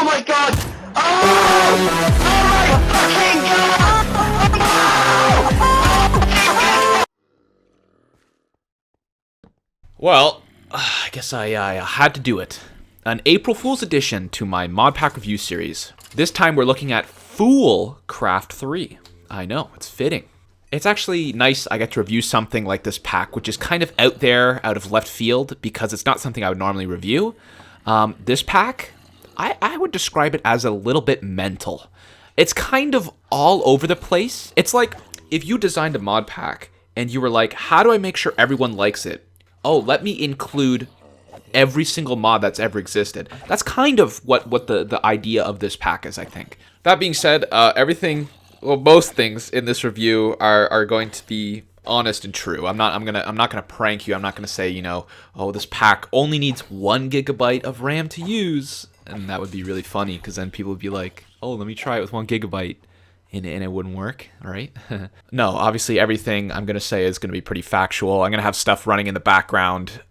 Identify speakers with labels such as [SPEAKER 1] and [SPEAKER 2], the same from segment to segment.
[SPEAKER 1] Oh my god! Oh! Oh my fucking god!
[SPEAKER 2] Well, I guess I had to do it. An April Fool's edition to my Modpack review series. This time we're looking at FoolCraft 3. I know, it's fitting. It's actually nice I get to review something like this pack, which is kind of out there, out of left field, because it's not something I would normally review. This pack, I would describe it as a little bit mental. It's kind of all over the place. It's like if you designed a mod pack and you were like, how do I make sure everyone likes it? Oh, let me include every single mod that's ever existed. That's kind of what the idea of this pack is, I think. That being said, most things in this review are going to be honest and true. I'm not gonna prank you. I'm not gonna say, you know, oh, this pack only needs 1 gigabyte of RAM to use, and that would be really funny because then people would be like, oh, let me try it with 1 gigabyte. And it wouldn't work, right? No, obviously everything I'm gonna say is gonna be pretty factual. I'm gonna have stuff running in the background,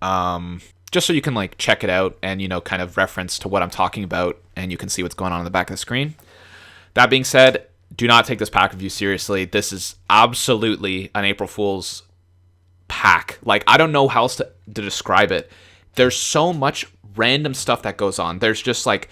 [SPEAKER 2] just so you can like check it out and, you know, kind of reference to what I'm talking about, and you can see what's going on in the back of the screen. That being said, do not take this pack review seriously. This is absolutely an April Fool's pack. Like, I don't know how else to describe it. There's so much random stuff that goes on. There's just like,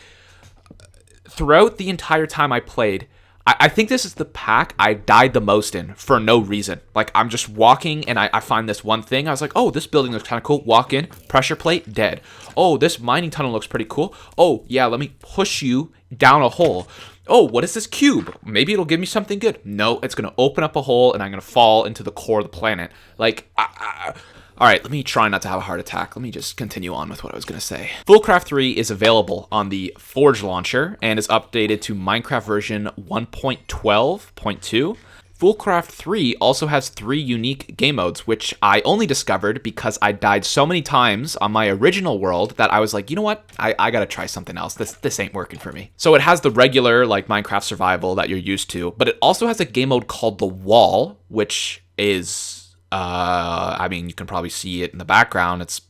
[SPEAKER 2] throughout the entire time I played, I think this is the pack I died the most in for no reason. Like, I'm just walking and I find this one thing. I was like, oh, this building looks kind of cool. Walk in, pressure plate, dead. Oh, this mining tunnel looks pretty cool. Oh, yeah, let me push you down a hole. Oh, what is this cube? Maybe it'll give me something good. No, it's going to open up a hole and I'm going to fall into the core of the planet. Like, all right, let me try not to have a heart attack. Let me just continue on with what I was going to say. FoolCraft 3 is available on the Forge launcher and is updated to Minecraft version 1.12.2. FoolCraft 3 also has 3 unique game modes, which I only discovered because I died so many times on my original world that I was like, you know what? I gotta try something else. This ain't working for me. So it has the regular, like, Minecraft survival that you're used to, but it also has a game mode called The Wall, which is... I mean, you can probably see it in the background. It's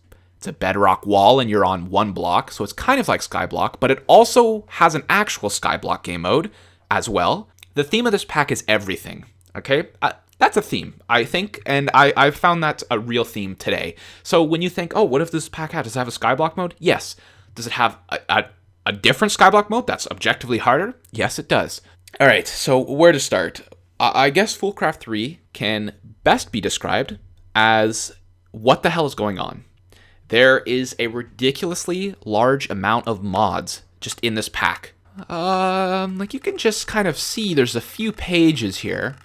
[SPEAKER 2] a bedrock wall and you're on 1 block, so it's kind of like Skyblock, but it also has an actual Skyblock game mode as well. The theme of this pack is everything, okay? That's a theme, I think, and I found that a real theme today. So when you think, oh, what if this pack does it have a Skyblock mode? Yes. Does it have a different Skyblock mode that's objectively harder? Yes, it does. All right, so where to start? I guess FoolCraft 3 can best be described as what the hell is going on. There is a ridiculously large amount of mods just in this pack. Like you can just kind of see there's a few pages here.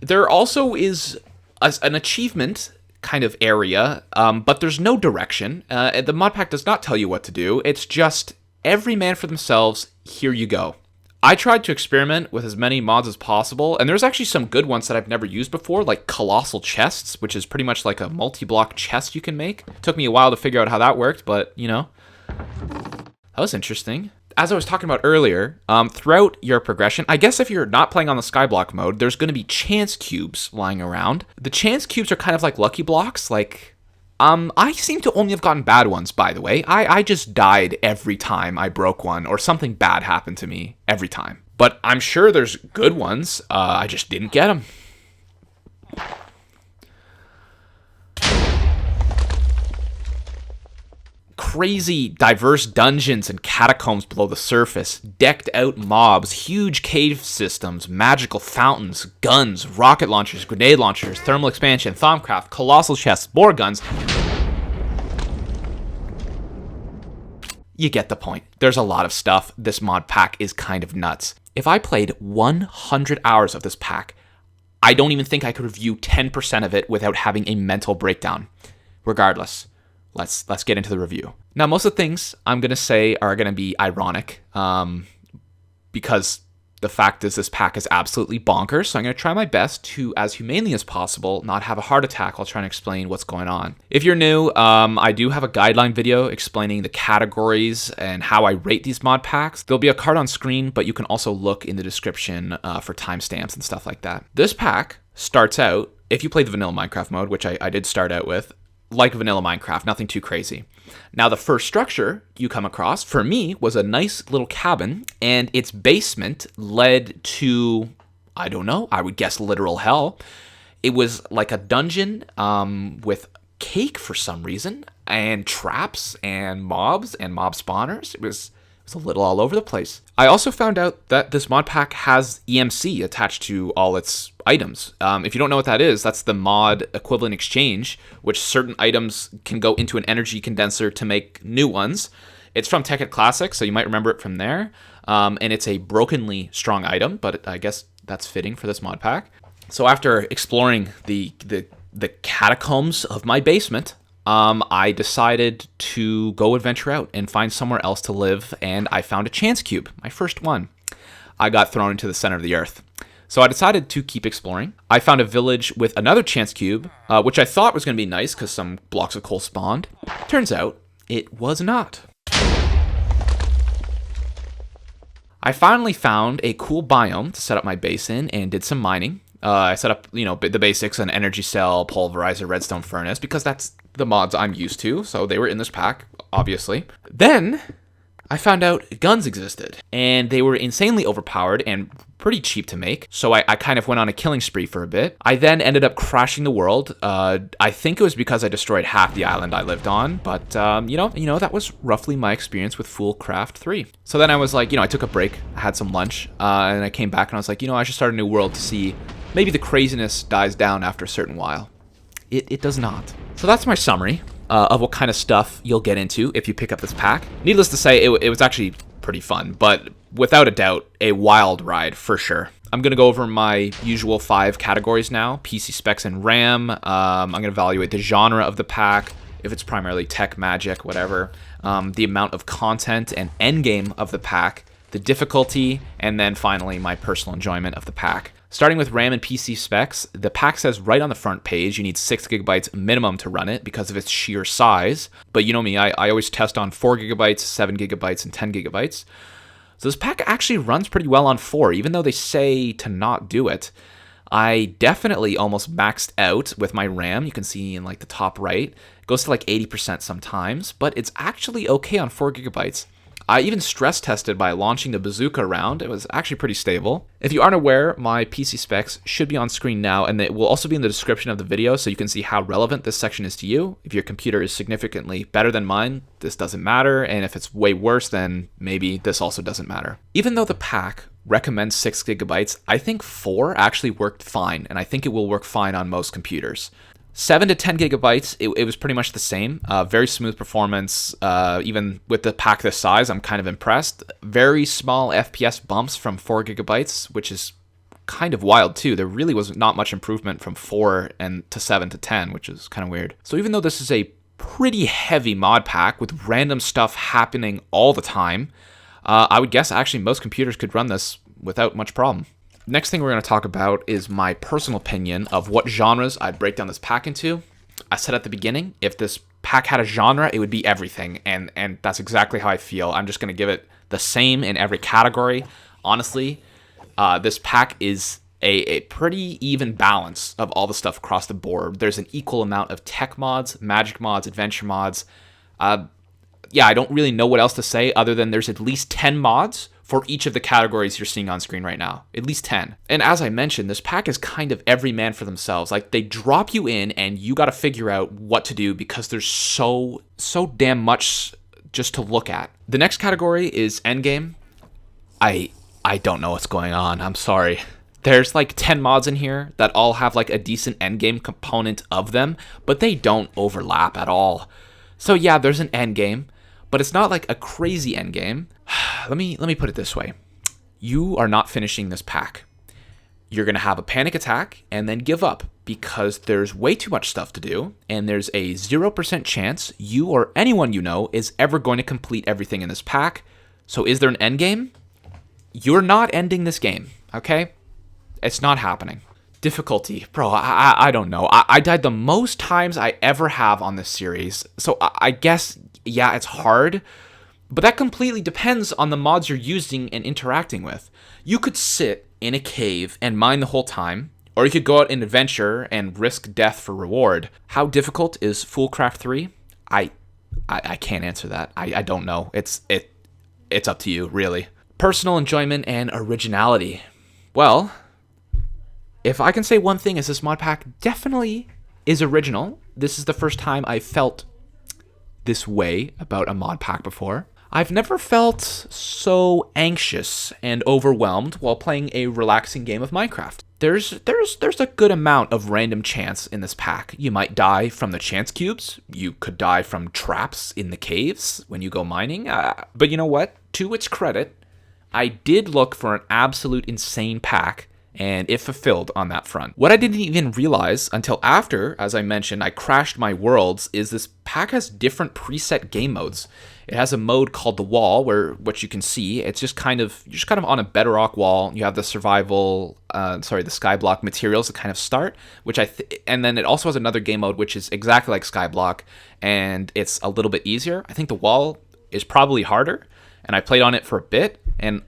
[SPEAKER 2] There also is an achievement kind of area, but there's no direction. The mod pack does not tell you what to do. It's just every man for themselves, here you go. I tried to experiment with as many mods as possible, and there's actually some good ones that I've never used before, like Colossal Chests, which is pretty much like a multi-block chest you can make. It took me a while to figure out how that worked, but, you know, that was interesting. As I was talking about earlier, throughout your progression, I guess if you're not playing on the Skyblock mode, there's going to be chance cubes lying around. The chance cubes are kind of like lucky blocks, like... I seem to only have gotten bad ones, by the way. I just died every time I broke one, or something bad happened to me every time. But I'm sure there's good ones. I just didn't get them. Crazy, diverse dungeons and catacombs below the surface, decked out mobs, huge cave systems, magical fountains, guns, rocket launchers, grenade launchers, thermal expansion, Thaumcraft, colossal chests, more guns. You get the point. There's a lot of stuff. This mod pack is kind of nuts. If I played 100 hours of this pack, I don't even think I could review 10% of it without having a mental breakdown. Regardless. Let's get into the review. Now, most of the things I'm going to say are going to be ironic, because the fact is this pack is absolutely bonkers, so I'm going to try my best to, as humanely as possible, not have a heart attack while trying to explain what's going on. If you're new, I do have a guideline video explaining the categories and how I rate these mod packs. There'll be a card on screen, but you can also look in the description for timestamps and stuff like that. This pack starts out, if you play the vanilla Minecraft mode, which I did start out with, like vanilla Minecraft, nothing too crazy. Now, the first structure you come across, for me, was a nice little cabin, and its basement led to, I don't know, I would guess literal hell. It was like a dungeon with cake for some reason, and traps, and mobs, and mob spawners. It was a little all over the place. I also found out that this mod pack has EMC attached to all its items. If you don't know what that is, that's the mod equivalent exchange, which certain items can go into an energy condenser to make new ones. It's from Tekkit Classic, so you might remember it from there. And it's a brokenly strong item, but I guess that's fitting for this mod pack. So after exploring the catacombs of my basement, I decided to go adventure out and find somewhere else to live, and I found a chance cube, my first one. I got thrown into the center of the earth. So I decided to keep exploring. I found a village with another chance cube, which I thought was going to be nice because some blocks of coal spawned. Turns out, it was not. I finally found a cool biome to set up my base in and did some mining. I set up, the basics, an energy cell, pulverizer, redstone furnace, because that's the mods I'm used to, so they were in this pack, obviously. Then, I found out guns existed, and they were insanely overpowered and pretty cheap to make, so I kind of went on a killing spree for a bit. I then ended up crashing the world. I think it was because I destroyed half the island I lived on, but, that was roughly my experience with FoolCraft 3. So then I was like, I took a break, I had some lunch, and I came back and I was like, I should start a new world to see maybe the craziness dies down after a certain while. It does not. So that's my summary of what kind of stuff you'll get into if you pick up this pack. Needless to say, it was actually pretty fun, but without a doubt, a wild ride for sure. I'm going to go over my usual 5 categories now: PC specs and RAM. I'm going to evaluate the genre of the pack, if it's primarily tech, magic, whatever, the amount of content and endgame of the pack, the difficulty, and then finally my personal enjoyment of the pack. Starting with RAM and PC specs, the pack says right on the front page you need 6 gigabytes minimum to run it because of its sheer size. But you know me, I always test on 4 gigabytes, 7 gigabytes, and 10 gigabytes. So this pack actually runs pretty well on 4, even though they say to not do it. I definitely almost maxed out with my RAM. You can see in like the top right, it goes to like 80% sometimes, but it's actually okay on 4 gigabytes. I even stress tested by launching the bazooka round. It was actually pretty stable. If you aren't aware, my PC specs should be on screen now, and it will also be in the description of the video so you can see how relevant this section is to you. If your computer is significantly better than mine, this doesn't matter, and if it's way worse, then maybe this also doesn't matter. Even though the pack recommends 6 gigabytes, I think 4 actually worked fine, and I think it will work fine on most computers. 7 to 10 gigabytes, it was pretty much the same. Very smooth performance. Even with the pack this size, I'm kind of impressed. Very small FPS bumps from 4 gigabytes, which is kind of wild too. There really was not much improvement from 4 and to 7 to 10, which is kind of weird. So even though this is a pretty heavy mod pack with random stuff happening all the time, I would guess actually most computers could run this without much problem. Next thing we're going to talk about is my personal opinion of what genres I'd break down this pack into. I said at the beginning, if this pack had a genre, it would be everything, and that's exactly how I feel. I'm just going to give it the same in every category. Honestly, this pack is a pretty even balance of all the stuff across the board. There's an equal amount of tech mods, magic mods, adventure mods. I don't really know what else to say other than there's at least 10 mods for each of the categories you're seeing on screen right now. At least 10. And as I mentioned, this pack is kind of every man for themselves. Like, they drop you in and you got to figure out what to do because there's so damn much just to look at. The next category is Endgame. I don't know what's going on. I'm sorry. There's like 10 mods in here that all have like a decent endgame component of them, but they don't overlap at all. So yeah, there's an endgame, but it's not like a crazy endgame. Let me put it this way. You are not finishing this pack. You're going to have a panic attack and then give up because there's way too much stuff to do, and there's a 0% chance you or anyone you know is ever going to complete everything in this pack. So is there an end game? You're not ending this game, okay? It's not happening. Difficulty. Bro, I don't know. I died the most times I ever have on this series. So I guess, yeah, it's hard. But that completely depends on the mods you're using and interacting with. You could sit in a cave and mine the whole time, Or you could go out and adventure and risk death for reward. How difficult is FoolCraft 3? I can't answer that. I don't know. It's up to you, really. Personal enjoyment and originality. Well, if I can say one thing is this mod pack definitely is original. This is the first time I felt this way about a mod pack before. I've never felt so anxious and overwhelmed while playing a relaxing game of Minecraft. There's a good amount of random chance in this pack. You might die from the chance cubes. You could die from traps in the caves when you go mining. But you know what? To its credit, I did look for an absolute insane pack, and it fulfilled on that front. What I didn't even realize until after, as I mentioned, I crashed my worlds, is this pack has different preset game modes. It has a mode called the wall, where what you can see, it's just kind of you're just kind of on a bedrock wall. You have the survival, the skyblock materials to kind of start, which and then it also has another game mode which is exactly like skyblock, and it's a little bit easier. I think the wall is probably harder, and I played on it for a bit, and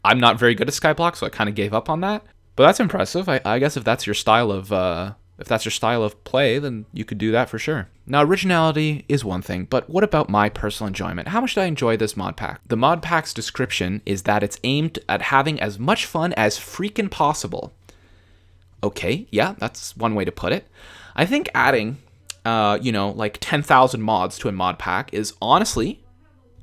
[SPEAKER 2] I'm not very good at skyblock, so I kind of gave up on that. But that's impressive. I guess if that's your style of play, then you could do that for sure. Now, originality is one thing, but what about my personal enjoyment? How much did I enjoy this mod pack? The mod pack's description is that it's aimed at having as much fun as freaking possible. Okay, yeah, that's one way to put it. I think adding, like 10,000 mods to a mod pack is honestly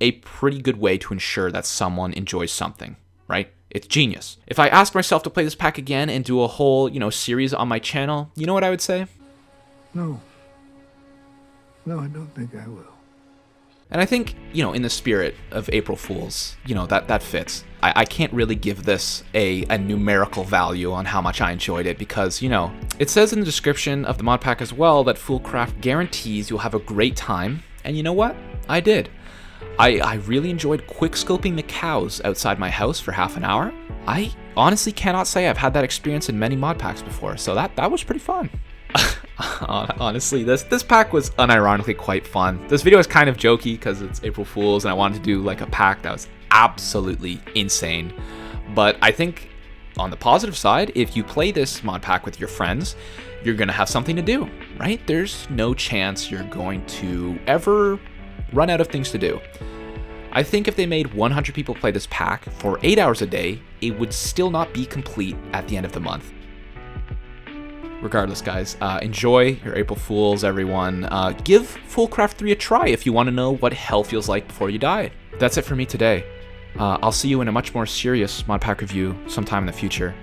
[SPEAKER 2] a pretty good way to ensure that someone enjoys something, right? It's genius. If I asked myself to play this pack again and do a whole, series on my channel, you know what I would say?
[SPEAKER 1] No. No, I don't think I will.
[SPEAKER 2] And I think, in the spirit of April Fools, that fits. I can't really give this a numerical value on how much I enjoyed it because, it says in the description of the mod pack as well that FoolCraft guarantees you'll have a great time. And you know what? I did. I really enjoyed quick scoping the cows outside my house for half an hour. I honestly cannot say I've had that experience in many mod packs before, so that was pretty fun. Honestly, this pack was unironically quite fun. This video is kind of jokey because it's April Fool's and I wanted to do like a pack that was absolutely insane. But I think on the positive side, if you play this mod pack with your friends, you're going to have something to do, right? There's no chance you're going to ever run out of things to do. I think if they made 100 people play this pack for 8 hours a day, it would still not be complete at the end of the month. Regardless, guys, enjoy your April Fools, everyone. Give FoolCraft 3 a try if you want to know what hell feels like before you die. That's it for me today. I'll see you in a much more serious mod pack review sometime in the future.